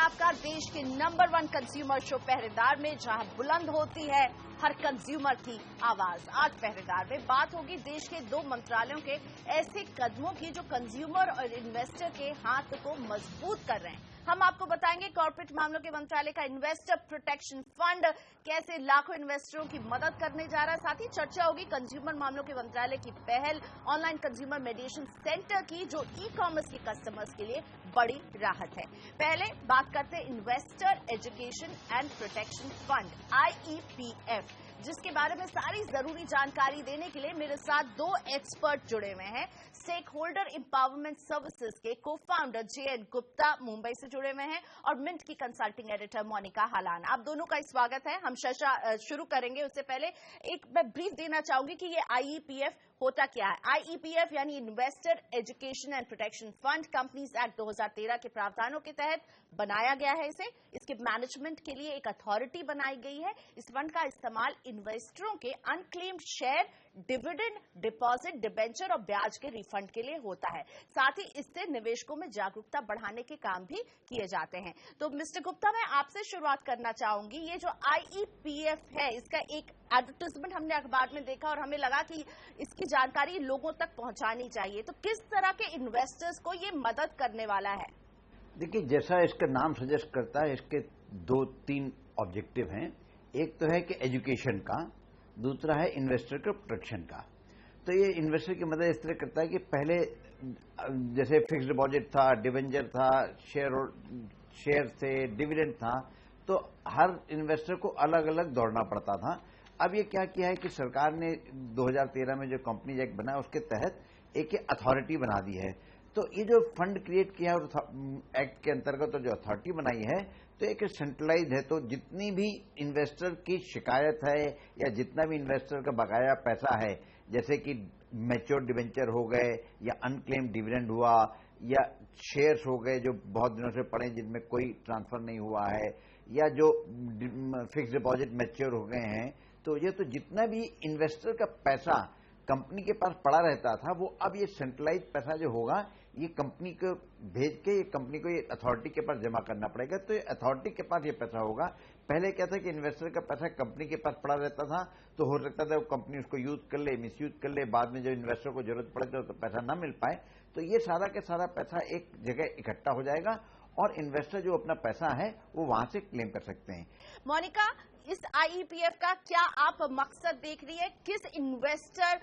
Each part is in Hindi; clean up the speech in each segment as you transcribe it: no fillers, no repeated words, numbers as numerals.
आपका देश के नंबर 1 कंज्यूमर शो पहरेदार में, जहां बुलंद होती है हर कंज्यूमर की आवाज। आज पहरेदार में बात होगी देश के 2 मंत्रालयों के ऐसे कदमों की जो कंज्यूमर और इन्वेस्टर के हाथ को मजबूत कर रहे हैं। हम आपको बताएंगे कॉर्पोरेट मामलों के मंत्रालय का इन्वेस्टर प्रोटेक्शन फंड कैसे लाखों इन्वेस्टरों की मदद करने जा रहा है। साथ ही चर्चा होगी कंज्यूमर मामलों के मंत्रालय की पहल ऑनलाइन कंज्यूमर मेडिएशन सेंटर की, जो ई कॉमर्स के कस्टमर्स के लिए बड़ी राहत है। पहले बात करते हैं investor education and protection fund IEPF, जिसके बारे में सारी जरूरी जानकारी देने के लिए मेरे साथ 2 एक्सपर्ट जुड़े हुए हैं। स्टेक होल्डर एम्पावरमेंट सर्विसेज के को फाउंडर JN गुप्ता मुंबई से जुड़े हुए हैं और मिंट की कंसल्टिंग एडिटर मोनिका हालान। आप दोनों का स्वागत है। हम चर्चा शुरू करेंगे उससे पहले मैं ब्रीफ देना चाहूंगी कि ये IEPF होता क्या है। IEPF यानी investor education and protection fund companies act 2013 के प्रावधानों के तहत बनाया गया है। इसके मैनेजमेंट के लिए एक अथॉरिटी बनाई गई है। इस फंड का इस्तेमाल इन्वेस्टरों के unclaimed share, dividend, deposit, debenture और ब्याज के रिफंड के लिए होता है। साथ ही इससे निवेशकों में जागरूकता बढ़ाने के काम भी किए जाते हैं। तो मिस्टर गुप्ता, मैं आपसे शुरुआत करना चाहूंगी। ये जो IEPF है, इसका एक एडवर्टाइजमेंट हमने अखबार में देखा और हमें लगा कि इसकी जानकारी लोगों तक पहुंचानी चाहिए। तो किस तरह के इन्वेस्टर्स को ये मदद करने वाला है? देखिए, जैसा इसका नाम सजेस्ट करता है, इसके 2-3 ऑब्जेक्टिव हैं। एक तो है कि एजुकेशन का, दूसरा है इन्वेस्टर के प्रोटेक्शन का। तो ये इन्वेस्टर की मदद इस तरह करता है कि पहले जैसे फिक्स्ड डिपॉजिट था, डिवेंचर था, शेयर थे, डिविडेंड था, तो हर इन्वेस्टर को अलग अलग दौड़ना पड़ता था। अब ये क्या किया है कि सरकार ने 2013 में जो कंपनीज एक्ट बना है उसके तहत एक अथॉरिटी बना दी है। तो ये जो फंड क्रिएट किया है और एक्ट के अंतर्गत तो जो अथॉरिटी बनाई है, तो एक सेंट्रलाइज है। तो जितनी भी इन्वेस्टर की शिकायत है या जितना भी इन्वेस्टर का बकाया पैसा है, जैसे कि मैच्योर डिवेंचर हो गए या अनक्लेम्ड डिविडेंड हुआ या शेयर्स हो गए जो बहुत दिनों से पड़े जिनमें कोई ट्रांसफर नहीं हुआ है, या जो फिक्स डिपॉजिट मैच्योर हो गए हैं, तो ये तो जितना भी इन्वेस्टर का पैसा कंपनी के पास पड़ा रहता था, वो अब ये सेंट्रलाइज पैसा जो होगा, ये कंपनी को भेज के ये कंपनी को ये अथॉरिटी के पास जमा करना पड़ेगा। तो ये अथॉरिटी के पास ये पैसा होगा। पहले क्या था कि इन्वेस्टर का पैसा कंपनी के पास पड़ा रहता था, तो हो सकता था वो कंपनी उसको यूज कर ले, मिसयूज कर ले, बाद में जब इन्वेस्टर को जरूरत पड़े तो पैसा ना मिल पाए। तो ये सारा का सारा पैसा एक जगह इकट्ठा हो जाएगा और इन्वेस्टर जो अपना पैसा है वो वहां से क्लेम कर सकते हैं। मोनिका, इस IEPF का क्या आप मकसद देख रही है? किस इन्वेस्टर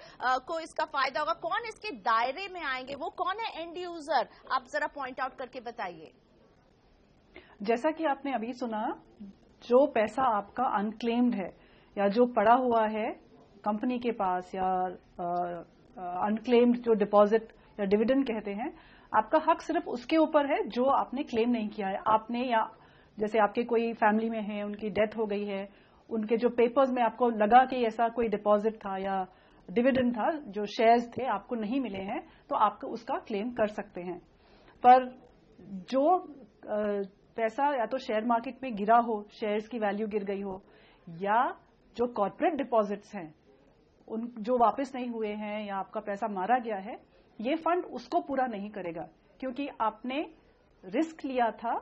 को इसका फायदा होगा? कौन इसके दायरे में आएंगे? वो कौन है एंड यूजर? आप जरा पॉइंट आउट करके बताइए। जैसा कि आपने अभी सुना, जो पैसा आपका अनक्लेम्ड है या जो पड़ा हुआ है कंपनी के पास या अनक्लेम्ड जो डिपॉजिट या डिविडेंड कहते हैं, आपका हक सिर्फ उसके ऊपर है जो आपने क्लेम नहीं किया है। आपने या जैसे आपके कोई फैमिली में है, उनकी डेथ हो गई है, उनके जो पेपर्स में आपको लगा कि ऐसा कोई डिपॉजिट था या डिविडेंड था, जो शेयर्स थे आपको नहीं मिले हैं, तो आपको उसका क्लेम कर सकते हैं। पर जो पैसा या तो शेयर मार्केट में गिरा हो, शेयर्स की वैल्यू गिर गई हो, या जो कॉर्पोरेट डिपॉजिट्स हैं उन जो वापस नहीं हुए हैं या आपका पैसा मारा गया है, ये फंड उसको पूरा नहीं करेगा, क्योंकि आपने रिस्क लिया था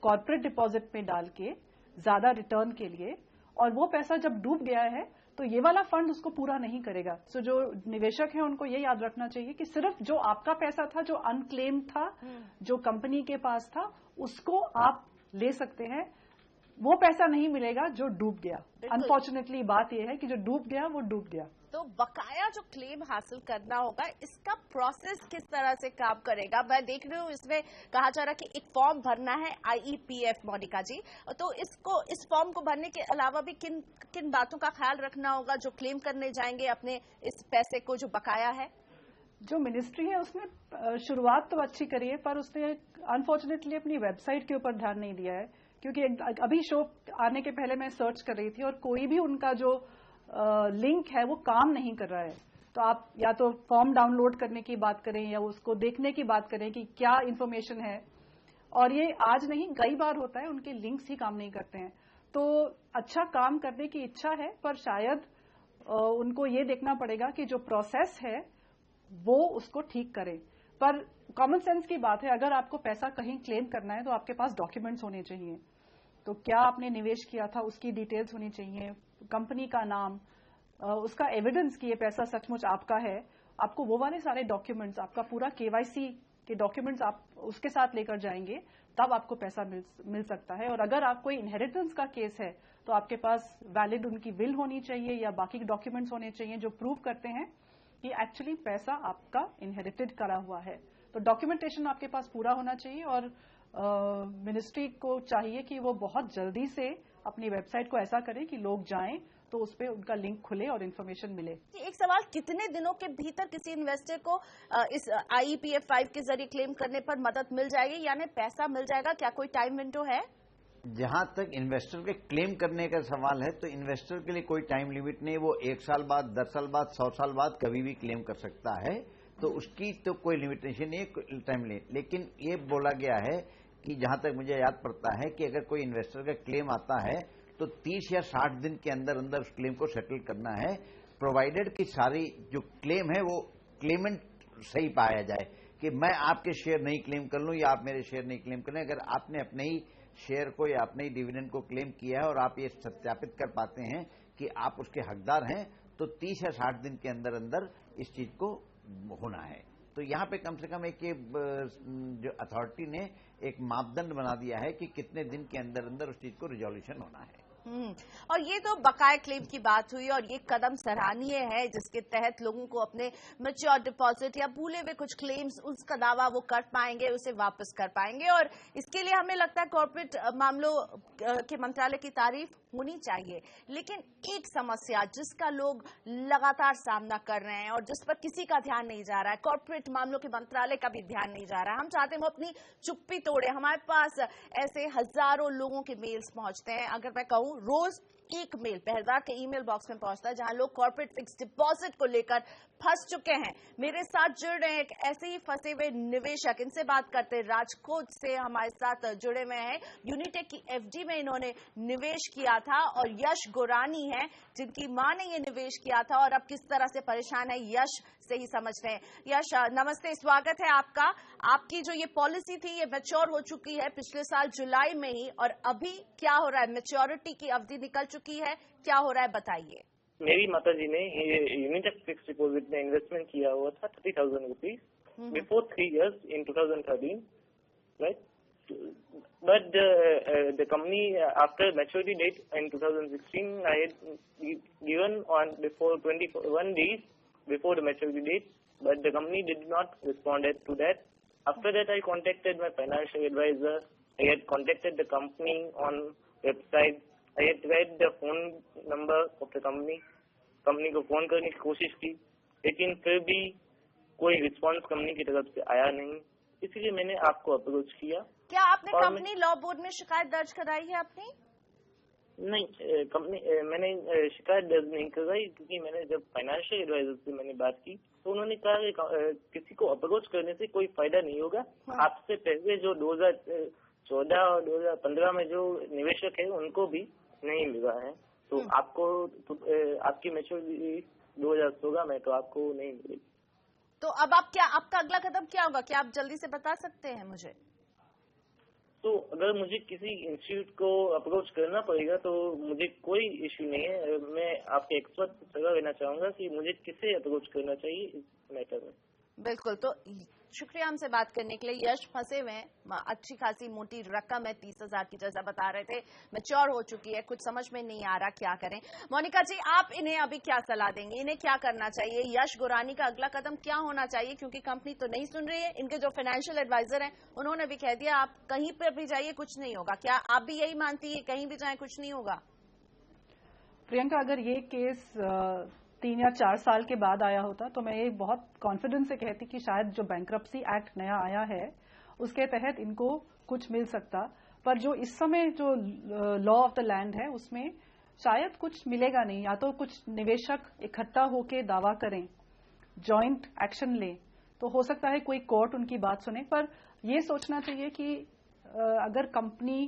कॉर्पोरेट डिपॉजिट में डाल के ज्यादा रिटर्न के लिए, और वो पैसा जब डूब गया है तो ये वाला फंड उसको पूरा नहीं करेगा। सो जो निवेशक हैं उनको ये याद रखना चाहिए कि सिर्फ जो आपका पैसा था, जो अनक्लेम्ड था, जो कंपनी के पास था, उसको आप ले सकते हैं। वो पैसा नहीं मिलेगा जो डूब गया। अनफॉर्चुनेटली बात यह है कि जो डूब गया वो डूब गया। तो बकाया जो क्लेम हासिल करना होगा, इसका प्रोसेस किस तरह से काम करेगा? मैं देख रही हूँ इसमें कहा जा रहा है कि एक फॉर्म भरना है IEPF, मोनिका जी। तो इस फॉर्म को भरने के अलावा भी किन किन बातों का ख्याल रखना होगा जो क्लेम करने जाएंगे अपने इस पैसे को जो बकाया है? जो मिनिस्ट्री है उसने शुरुआत तो अच्छी करी है, पर उसने अनफॉर्चुनेटली अपनी वेबसाइट के ऊपर ध्यान नहीं दिया है। क्योंकि अभी शो आने के पहले मैं सर्च कर रही थी और कोई भी उनका जो लिंक है वो काम नहीं कर रहा है। तो आप या तो फॉर्म डाउनलोड करने की बात करें या उसको देखने की बात करें कि क्या इन्फॉर्मेशन है, और ये आज नहीं कई बार होता है, उनके लिंक्स ही काम नहीं करते हैं। तो अच्छा काम करने की इच्छा है, पर शायद उनको ये देखना पड़ेगा कि जो प्रोसेस है वो उसको ठीक करें। पर कॉमन सेंस की बात है, अगर आपको पैसा कहीं क्लेम करना है तो आपके पास डॉक्यूमेंट्स होने चाहिए। तो क्या आपने निवेश किया था उसकी डिटेल्स होनी चाहिए, कंपनी का नाम, उसका एविडेंस कि ये पैसा सचमुच आपका है। आपको वो वाले सारे डॉक्यूमेंट्स, आपका पूरा केवाईसी के डॉक्यूमेंट्स आप उसके साथ लेकर जाएंगे, तब आपको पैसा मिल सकता है। और अगर आप कोई इनहेरिटेंस का केस है तो आपके पास वैलिड उनकी विल होनी चाहिए या बाकी डॉक्यूमेंट्स होने चाहिए जो प्रूव करते हैं कि एक्चुअली पैसा आपका इनहेरिटेड करा हुआ है। तो डॉक्यूमेंटेशन आपके पास पूरा होना चाहिए। और मिनिस्ट्री को चाहिए कि वो बहुत जल्दी से अपनी वेबसाइट को ऐसा करे कि लोग जाएं तो उस पर उनका लिंक खुले और इन्फॉर्मेशन मिले। एक सवाल, कितने दिनों के भीतर किसी इन्वेस्टर को इस IEPF 5 के जरिए क्लेम करने पर मदद मिल जाएगी, यानी पैसा मिल जाएगा? क्या कोई टाइम विंडो है? जहां तक इन्वेस्टर के क्लेम करने का सवाल है तो इन्वेस्टर के लिए कोई टाइम लिमिट नहीं। वो 1 साल बाद, 10 साल बाद, 100 साल बाद कभी भी क्लेम कर सकता है। तो उसकी तो कोई लिमिटेशन नहीं है टाइम लिमिट। लेकिन ये बोला गया है कि जहां तक मुझे याद पड़ता है कि अगर कोई इन्वेस्टर का क्लेम आता है तो 30 या 60 दिन के अंदर अंदर उस क्लेम को सेटल करना है, प्रोवाइडेड कि सारी जो क्लेम है वो क्लेमेंट सही पाया जाए कि मैं आपके शेयर नहीं क्लेम कर लूं या आप मेरे शेयर नहीं क्लेम कर लें। अगर आपने अपने ही शेयर को या अपने ही डिविडेंड को क्लेम किया है और आप ये सत्यापित कर पाते हैं कि आप उसके हकदार हैं, तो 30 या 60 दिन के अंदर अंदर इस चीज को होना है। तो यहाँ पे कम से कम एक जो अथॉरिटी ने एक मापदंड बना दिया है कि कितने दिन के अंदर अंदर उस चीज को रिजोल्यूशन होना है। और ये तो बकाया क्लेम की बात हुई और ये कदम सराहनीय है जिसके तहत लोगों को अपने मैच्योर डिपॉजिट या भूले हुए कुछ क्लेम्स, उसका दावा वो कर पाएंगे, उसे वापस कर पाएंगे। और इसके लिए हमें लगता है कॉर्पोरेट मामलों के मंत्रालय की तारीफ होनी चाहिए। लेकिन एक समस्या जिसका लोग लगातार सामना कर रहे हैं और जिस पर किसी का ध्यान नहीं जा रहा है, कॉर्पोरेट मामलों के मंत्रालय का भी ध्यान नहीं जा रहा है। हम चाहते हैं वो अपनी चुप्पी तोड़े। हमारे पास ऐसे हजारों लोगों के मेल्स पहुंचते हैं, अगर मैं कहूं रोज एक मेल पहरेदार के ईमेल बॉक्स में पहुंचता है जहां लोग कॉर्पोरेट फिक्स डिपॉजिट को लेकर फंस चुके हैं। मेरे साथ जुड़ रहे हैं ऐसे ही फंसे हुए निवेशक, इनसे बात करते हैं। राजकोट से हमारे साथ जुड़े हुए हैं, यूनिटेक की FD में इन्होंने निवेश किया था, और यश गोरानी है जिनकी मां ने ये निवेश किया था और अब किस तरह से परेशान है यश से ही समझते हैं। यश नमस्ते, स्वागत है आपका। आपकी जो ये पॉलिसी थी ये मैच्योर हो चुकी है पिछले साल जुलाई में ही, और अभी क्या हो रहा है? मैच्योरिटी की अवधि निकल चुकी है, क्या हो रहा है बताइए। मेरी माताजी ने यूनिटेक फिक्स डिपॉजिट में इन्वेस्टमेंट किया हुआ था 30,000 rupees before 3 years in 2013, right? But the company after maturity date in 2016, I had given on before 21 days before the maturity date, but the company did not respond to that. After that, I contacted my financial advisor. I had contacted the company on website. I had tried the phone number of the company. Company को फोन करने की कोशिश की, लेकिन फिर भी कोई रिस्पांस कंपनी की तरफ से आया नहीं। इसलिए मैंने आपको अप्रोच किया। क्या आपने कंपनी लॉ बोर्ड में शिकायत दर्ज कराई है अपनी? नहीं, मैंने शिकायत दर्ज नहीं कराई, क्योंकि मैंने जब फाइनेंशियल एडवाइजर से मैंने बात की तो उन्होंने कहा किसी को अप्रोच करने से कोई फायदा नहीं होगा। आपसे पहले जो 2014 और 2015 में जो निवेशक है उनको भी नहीं मिला है, तो आपको आपकी मैच्योरिटी 2016 में तो आपको नहीं मिलेगी। तो अब आप क्या, आपका अगला कदम क्या होगा? क्या आप जल्दी से बता सकते हैं मुझे? तो अगर मुझे किसी इंस्टीट्यूट को अप्रोच करना पड़ेगा तो मुझे कोई इश्यू नहीं है। मैं आपके एक्सपर्ट से सलाह लेना चाहूंगा कि मुझे किसे अप्रोच करना चाहिए इस मैटर में। बिल्कुल, तो शुक्रिया हमसे बात करने के लिए। यश फंसे हुए हैं, अच्छी खासी मोटी रकम है, 30,000 की जैसा बता रहे थे, मैच्योर हो चुकी है, कुछ समझ में नहीं आ रहा क्या करें। मोनिका जी, आप इन्हें अभी क्या सलाह देंगे? इन्हें क्या करना चाहिए? यश गोरानी का अगला कदम क्या होना चाहिए? क्योंकि कंपनी तो नहीं सुन रही है, इनके जो फाइनेंशियल एडवाइजर हैं उन्होंने भी कह दिया आप कहीं पर भी जाइए कुछ नहीं होगा। क्या आप भी यही मानती है, कहीं भी जाए कुछ नहीं होगा? प्रियंका, अगर ये केस 3 या 4 साल के बाद आया होता तो मैं ये बहुत कॉन्फिडेंस से कहती कि शायद जो बैंक्रप्सी एक्ट नया आया है उसके तहत इनको कुछ मिल सकता। पर जो इस समय जो लॉ ऑफ द लैंड है उसमें शायद कुछ मिलेगा नहीं। या तो कुछ निवेशक इकट्ठा होकर दावा करें, जॉइंट एक्शन लें, तो हो सकता है कोई कोर्ट उनकी बात सुने। पर ये सोचना चाहिए कि अगर कंपनी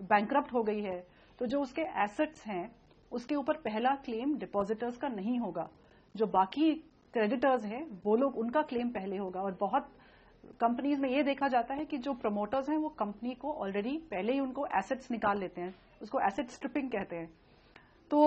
बैंक्रप्ट हो गई है तो जो उसके एसेट्स हैं उसके ऊपर पहला क्लेम डिपॉजिटर्स का नहीं होगा। जो बाकी क्रेडिटर्स हैं वो लोग, उनका क्लेम पहले होगा। और बहुत कंपनीज में ये देखा जाता है कि जो प्रमोटर्स हैं वो कंपनी को ऑलरेडी पहले ही उनको एसेट्स निकाल लेते हैं, उसको एसेट स्ट्रिपिंग कहते हैं। तो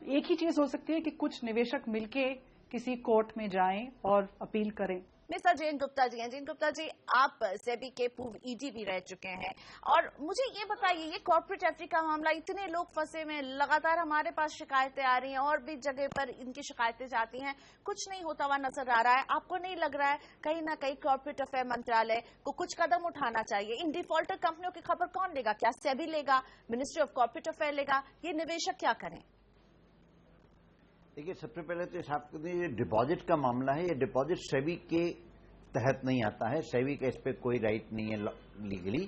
एक ही चीज हो सकती है कि कुछ निवेशक मिलके किसी कोर्ट में जाएं और अपील करें। मिस्टर जैन गुप्ता जी हैं। जैन गुप्ता जी, आप सेबी के पूर्व ईडी भी रह चुके हैं, और मुझे ये बताइए, ये कॉर्पोरेट एफडी का मामला, इतने लोग फंसे हुए हैं, लगातार हमारे पास शिकायतें आ रही हैं और भी जगह पर इनकी शिकायतें जाती हैं, कुछ नहीं होता हुआ नजर आ रहा है। आपको नहीं लग रहा है कहीं ना कहीं कॉर्पोरेट अफेयर मंत्रालय को कुछ कदम उठाना चाहिए? इन डिफॉल्टर कंपनियों की खबर कौन लेगा? क्या सेबी लेगा, मिनिस्ट्री ऑफ कॉर्पोरेट अफेयर लेगा? ये निवेशक क्या करें? देखिए, सबसे पहले तो ये डिपॉजिट का मामला है, ये डिपॉजिट सेबी के तहत नहीं आता है, सेबी का इस पर कोई राइट नहीं है लीगली।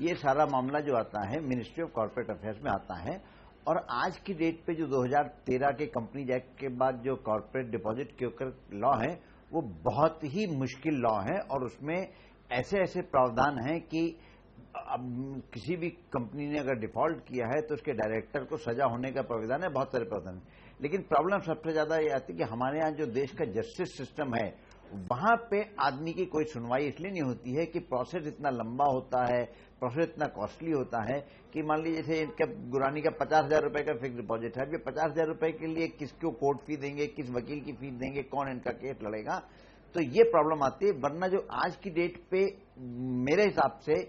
ये सारा मामला जो आता है मिनिस्ट्री ऑफ कॉर्पोरेट अफेयर्स में आता है। और आज की डेट पे जो 2013 के कंपनीज एक्ट के बाद जो कॉर्पोरेट डिपॉजिट के ऊपर लॉ है, वो बहुत ही मुश्किल लॉ है, और उसमें ऐसे ऐसे प्रावधान हैं कि अब किसी भी कंपनी ने अगर डिफॉल्ट किया है तो उसके डायरेक्टर को सजा होने का प्रावधान है, बहुत सारे प्रावधान है। लेकिन प्रॉब्लम सबसे ज्यादा ये आती है कि हमारे यहाँ जो देश का जस्टिस सिस्टम है, वहां पे आदमी की कोई सुनवाई इसलिए नहीं होती है कि प्रोसेस इतना लंबा होता है, प्रोसेस इतना कॉस्टली होता है कि मान लीजिए जैसे इनका गुरानी का 50,000 रुपए का फिक्स डिपॉजिट है, 50,000 रुपए के लिए किसको कोर्ट फी देंगे, किस वकील की फीस देंगे, कौन इनका केस लड़ेगा, तो ये प्रॉब्लम आती है। वरना जो आज की डेट पे मेरे हिसाब से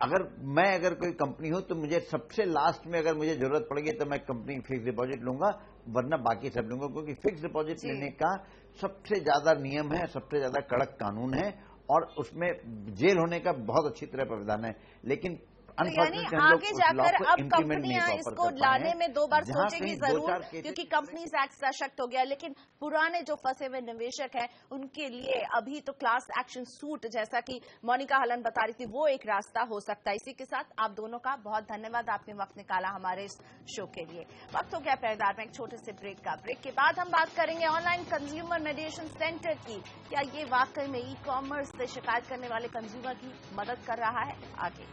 अगर कोई कंपनी हो तो मुझे सबसे लास्ट में अगर मुझे जरूरत पड़ेगी तो मैं कंपनी फिक्स डिपॉजिट लूंगा, वरना बाकी सब लूंगा, क्योंकि फिक्स डिपॉजिट लेने का सबसे ज्यादा नियम है, सबसे ज्यादा कड़क कानून है, और उसमें जेल होने का बहुत अच्छी तरह प्रावधान है। लेकिन यानी आगे जाकर अब कंपनियां इसको लाने में दो बार सोचेंगी जरूर, क्योंकि कंपनीज एक्ट सशक्त हो गया। लेकिन पुराने जो फंसे हुए निवेशक हैं उनके लिए अभी तो क्लास एक्शन सूट, जैसा कि मोनिका हलन बता रही थी, वो एक रास्ता हो सकता है। इसी के साथ आप दोनों का बहुत धन्यवाद, आपने वक्त निकाला हमारे इस शो के लिए। वक्त हो गया पहरेदार में एक छोटे से ब्रेक का। ब्रेक के बाद हम बात करेंगे ऑनलाइन कंज्यूमर मेडिएशन सेंटर की। क्या ये वाकई में ई कॉमर्स से शिकायत करने वाले कंज्यूमर की मदद कर रहा है? आगे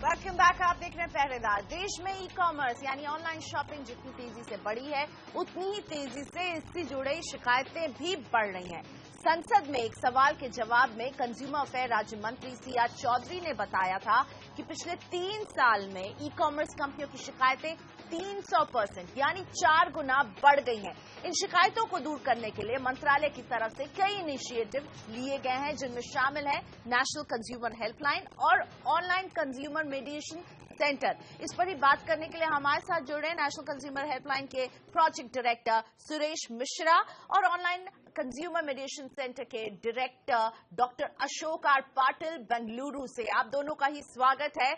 वेलकम बैक। आप देख रहे हैं पहरेदार। देश में ई कॉमर्स यानी ऑनलाइन शॉपिंग जितनी तेजी से बढ़ी है, उतनी ही तेजी से इससे जुड़ी शिकायतें भी बढ़ रही हैं। संसद में एक सवाल के जवाब में कंज्यूमर अफेयर राज्य मंत्री सीआर चौधरी ने बताया था कि पिछले 3 साल में ई कॉमर्स कंपनियों की शिकायतें 300% यानी 4 गुना बढ़ गई हैं। इन शिकायतों को दूर करने के लिए मंत्रालय की तरफ से कई इनिशिएटिव लिए गए हैं, जिनमें शामिल है नेशनल कंज्यूमर हेल्पलाइन और ऑनलाइन कंज्यूमर मेडिएशन सेंटर। इस पर ही बात करने के लिए हमारे साथ जुड़े नेशनल कंज्यूमर हेल्पलाइन के प्रोजेक्ट डायरेक्टर सुरेश मिश्रा और ऑनलाइन कंज्यूमर मेडिएशन सेंटर के director doctor Ashok R Patil Bengaluru से। आप दोनों का ही स्वागत है।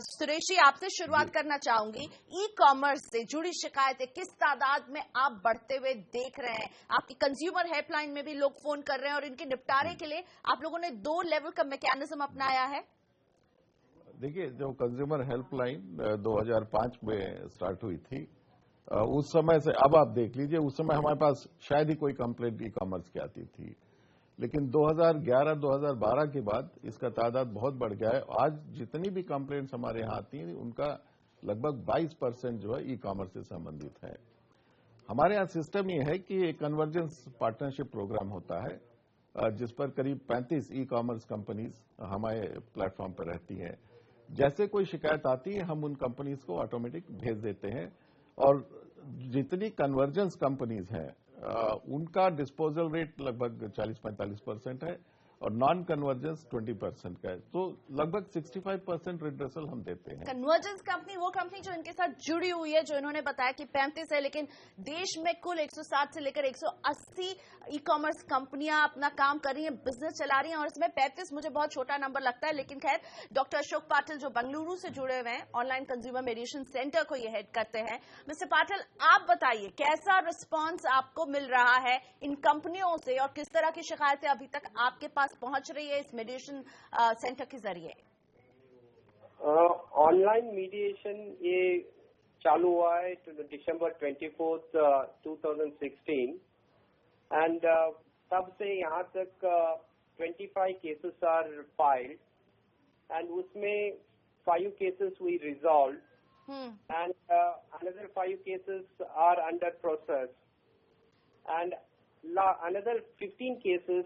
सुरेश जी, आपसे शुरुआत करना चाहूंगी। ई कॉमर्स से जुड़ी शिकायतें किस तादाद में आप बढ़ते हुए देख रहे हैं? आपकी कंज्यूमर हेल्पलाइन में भी लोग फोन कर रहे हैं और इनके निपटारे के लिए आप लोगों ने 2 लेवल का मैकेनिज्म अपनाया है। देखिए, जो कंज्यूमर हेल्पलाइन 2005 में स्टार्ट हुई थी, उस समय से अब आप देख लीजिए, उस समय हमारे पास शायद ही कोई कंप्लेंट ई कॉमर्स की आती थी। लेकिन 2011-2012 के बाद इसका तादाद बहुत बढ़ गया है। आज जितनी भी कंप्लेंट्स हमारे यहाँ आती हैं, उनका लगभग 22% जो है ई कॉमर्स से संबंधित है। हमारे यहाँ सिस्टम ये है कि एक कन्वर्जेंस पार्टनरशिप प्रोग्राम होता है, जिस पर करीब 35 ई कॉमर्स कंपनीज हमारे प्लेटफॉर्म पर रहती है। जैसे कोई शिकायत आती है, हम उन कंपनीज को ऑटोमेटिक भेज देते हैं, और जितनी कन्वर्जेंस कंपनीज हैं उनका डिस्पोजल रेट लगभग 40-45% है, और नॉन कन्वर्जेंस 20% का है। तो लगभग 65% रिड्रेसल हम देते हैं। कन्वर्जेंस कंपनी वो कंपनी जो इनके साथ जुड़ी हुई है, जो इन्होंने बताया कि 35 है, लेकिन देश में कुल 160 से लेकर 180 ई कॉमर्स कंपनियां अपना काम कर रही हैं, बिजनेस चला रही हैं, और इसमें 35 मुझे बहुत छोटा नंबर लगता है। लेकिन खैर, डॉक्टर अशोक पाटिल जो बेंगलुरु से जुड़े हुए हैं, ऑनलाइन कंज्यूमर मेडिएशन सेंटर को ये हेड करते हैं। मिस्टर पाटिल, आप बताइए कैसा रिस्पॉन्स आपको मिल रहा है इन कंपनियों से, और किस तरह की शिकायतें अभी तक आपके पास पहुंच रही है इस मेडिएशन सेंटर के जरिए? ऑनलाइन मीडिएशन ये चालू हुआ है दिसंबर 24, 2016, एंड तब से यहाँ तक 25 केसेस आर फाइल्ड, and उसमें 5 cases we resolved, and another 5 cases are under process, and another 15 cases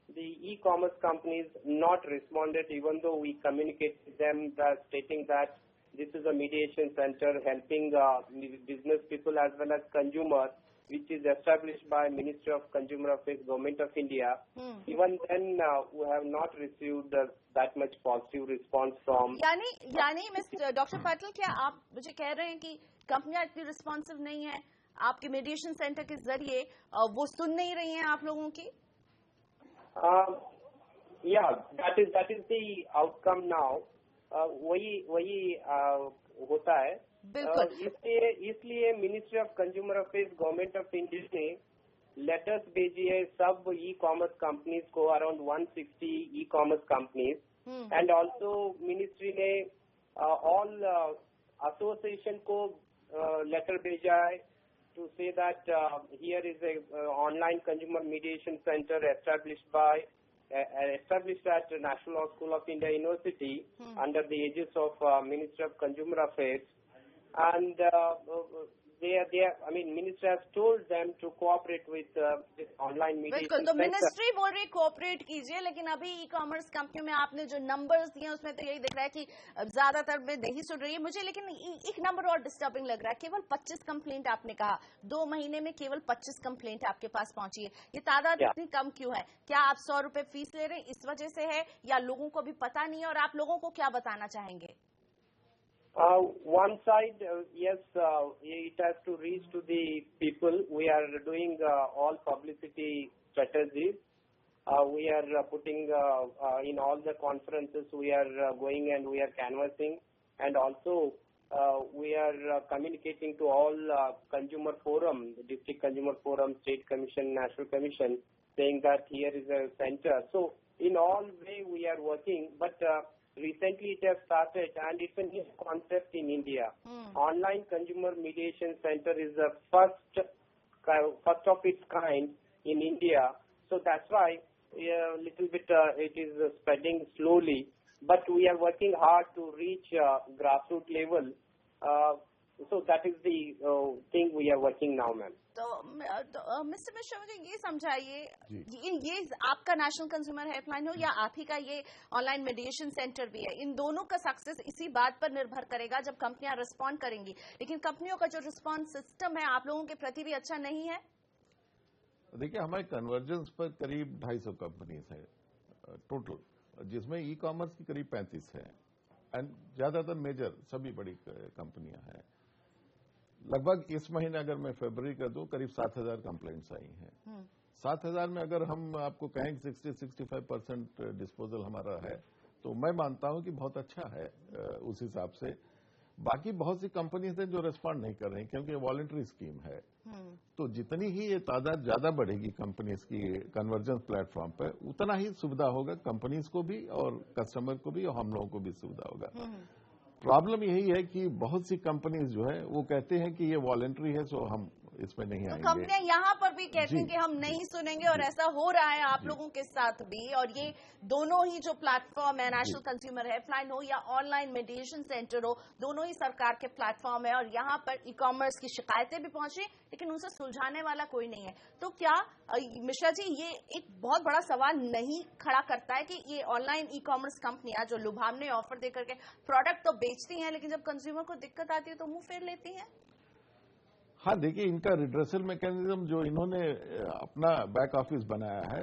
the e-commerce companies not responded, even though we communicated with them stating that this is a mediation center helping business people as well as consumer, which is established by Ministry of Consumer Affairs, Government of India. Even then, we have not received that much positive response from. यानी मिस्टर डॉक्टर पाटिल, क्या आप मुझे कह रहे हैं कि कंपनियां इतनी रिस्पॉन्सिव नहीं है आपके मीडिएशन सेंटर के जरिए, वो सुन नहीं रही हैं आप लोगों की? Yeah, that is the outcome now. वही होता है. इसलिए ministry of consumer affairs, government of India ने लेटर्स भेजी है सब ई कॉमर्स कंपनीज को, around 160 e commerce companies, and also ministry ने ऑल एसोसिएशन को लेटर भेजा है to say that here is a online consumer mediation center established at National Law School of India University under the aegis of Ministry of Consumer Affairs, and Ministry has told them to cooperate with this online mediation बिल्कुल, तो center. मिनिस्ट्री बोल रही कोऑपरेट कीजिए, लेकिन अभी ई कॉमर्स कंपनियों में आपने जो नंबर्स दिए उसमें तो यही दिख रहा है कि ज्यादातर में नहीं सुन रही है मुझे, लेकिन एक नंबर और डिस्टर्बिंग लग रहा है. केवल 25 कंप्लेंट आपने कहा, 2 महीने में केवल 25 कंप्लेंट आपके पास पहुंची है. ये तादाद इतनी कम क्यों है? क्या आप 100 रुपए फीस ले रहे हैं इस वजह से है, या लोगों को भी पता नहीं है, और आप लोगों को क्या बताना चाहेंगे? One side, yes, it has to reach to the people. We are doing all publicity strategies. We are putting in all the conferences, we are going and we are canvassing, and also we are communicating to all consumer forum, district consumer forum, state commission, national commission, saying that here is a center. So in all way we are working, but recently it has started, and it's a new concept in India. Online consumer mediation center is the first of its kind in India. So that's why little bit it is spreading slowly, but we are working hard to reach grassroots level. So that is the thing we are working now, ma'am. तो मिस्टर मिश्रा, मुझे ये समझाइए, ये आपका नेशनल कंज्यूमर हेल्पलाइन हो या आप ही का ये ऑनलाइन मीडिएशन सेंटर भी है, इन दोनों का सक्सेस इसी बात पर निर्भर करेगा जब कंपनियां रिस्पॉन्ड करेंगी, लेकिन कंपनियों का जो रिस्पॉन्स सिस्टम है आप लोगों के प्रति भी अच्छा नहीं है? देखिए, हमारे कन्वर्जेंस पर करीब 250 कंपनीज है टोटल, जिसमें ई कॉमर्स की करीब 35 है, एंड ज्यादातर मेजर सभी बड़ी कंपनियां हैं. लगभग इस महीने अगर मैं फरवरी का दूं, करीब 7,000 कंप्लेंट्स आई हैं. 7,000 में अगर हम आपको कहें 60-65% डिस्पोजल हमारा है, तो मैं मानता हूं कि बहुत अच्छा है उस हिसाब से. बाकी बहुत सी कंपनीज हैं जो रिस्पॉन्ड नहीं कर रही, क्योंकि वॉलंटरी स्कीम है. तो जितनी ही ये तादाद ज्यादा बढ़ेगी कंपनीज की कन्वर्जेंस प्लेटफॉर्म पर, उतना ही सुविधा होगा कंपनीज को भी और कस्टमर को भी, और हम लोगों को भी सुविधा होगा. प्रॉब्लम यही है कि बहुत सी कंपनीज जो है वो कहते हैं कि ये वॉलंटरी है, सो हम इसमें नहीं आएंगे. कंपनियां यहाँ पर भी कहती हैं कि हम नहीं सुनेंगे, और ऐसा हो रहा है आप लोगों के साथ भी. और ये दोनों ही जो प्लेटफॉर्म है, नेशनल कंज्यूमर हेल्पलाइन हो या ऑनलाइन मीडिएशन सेंटर हो, दोनों ही सरकार के प्लेटफॉर्म है, और यहाँ पर ई कॉमर्स की शिकायतें भी पहुंची, लेकिन उनसे सुलझाने वाला कोई नहीं है. तो क्या मिश्रा जी, ये एक बहुत बड़ा सवाल नहीं खड़ा करता है कि ये ऑनलाइन ई कॉमर्स कंपनियां जो लुभावने ऑफर देकर के प्रोडक्ट तो बेचती हैं, लेकिन जब कंज्यूमर को दिक्कत आती है तो मुंह फेर लेती हैं? हाँ, देखिए, इनका रिड्रेसल मैकेनिज्म जो इन्होंने अपना बैक ऑफिस बनाया है,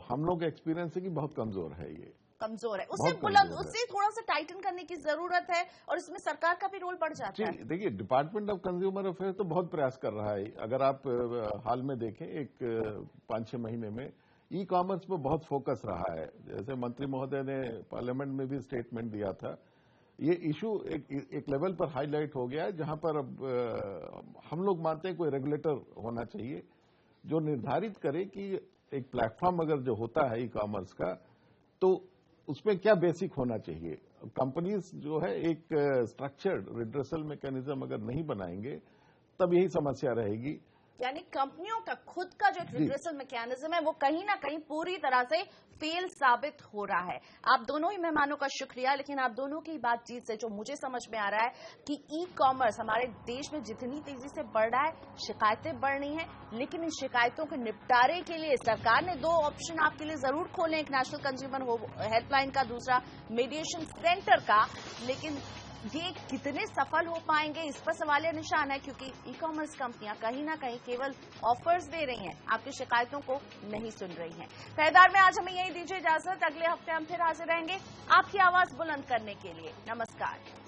हम लोग का एक्सपीरियंस है कि बहुत कमजोर है. ये कमजोर है, उससे थोड़ा सा टाइटन करने की जरूरत है, और इसमें सरकार का भी रोल बढ़ जाता है. देखिए, डिपार्टमेंट ऑफ कंज्यूमर अफेयर्स तो बहुत प्रयास कर रहा है. अगर आप हाल में देखें, एक 5-6 महीने में ई कॉमर्स पर बहुत फोकस रहा है. जैसे मंत्री महोदय ने पार्लियामेंट में भी स्टेटमेंट दिया था, ये इशू एक लेवल पर हाईलाइट हो गया है, जहां पर अब हम लोग मानते हैं कोई रेगुलेटर होना चाहिए जो निर्धारित करे कि एक प्लेटफॉर्म अगर जो होता है ई कॉमर्स का, तो उसमें क्या बेसिक होना चाहिए. कंपनीज जो है एक स्ट्रक्चर्ड रिड्रेसल मैकेनिज्म अगर नहीं बनाएंगे, तब यही समस्या रहेगी. यानी कंपनियों का खुद का जो रिग्रेसल मैकेनिज्म है वो कहीं ना कहीं पूरी तरह से फेल साबित हो रहा है। आप दोनों ही मेहमानों का शुक्रिया, लेकिन आप दोनों की बातचीत से जो मुझे समझ में आ रहा है कि ई कॉमर्स हमारे देश में जितनी तेजी से बढ़ रहा है, शिकायतें बढ़ रही हैं, लेकिन इन शिकायतों के निपटारे के लिए सरकार ने 2 ऑप्शन आपके लिए जरूर खोले, एक नेशनल कंज्यूमर हेल्पलाइन का, दूसरा मीडिएशन सेंटर का, लेकिन ये कितने सफल हो पाएंगे इस पर सवालिया निशान है, क्योंकि ई कॉमर्स कंपनियां कहीं ना कहीं केवल ऑफर्स दे रही हैं, आपकी शिकायतों को नहीं सुन रही हैं। पहरेदार में आज हमें यही दीजिए इजाजत, अगले हफ्ते हम फिर हाजिर रहेंगे आपकी आवाज बुलंद करने के लिए। नमस्कार।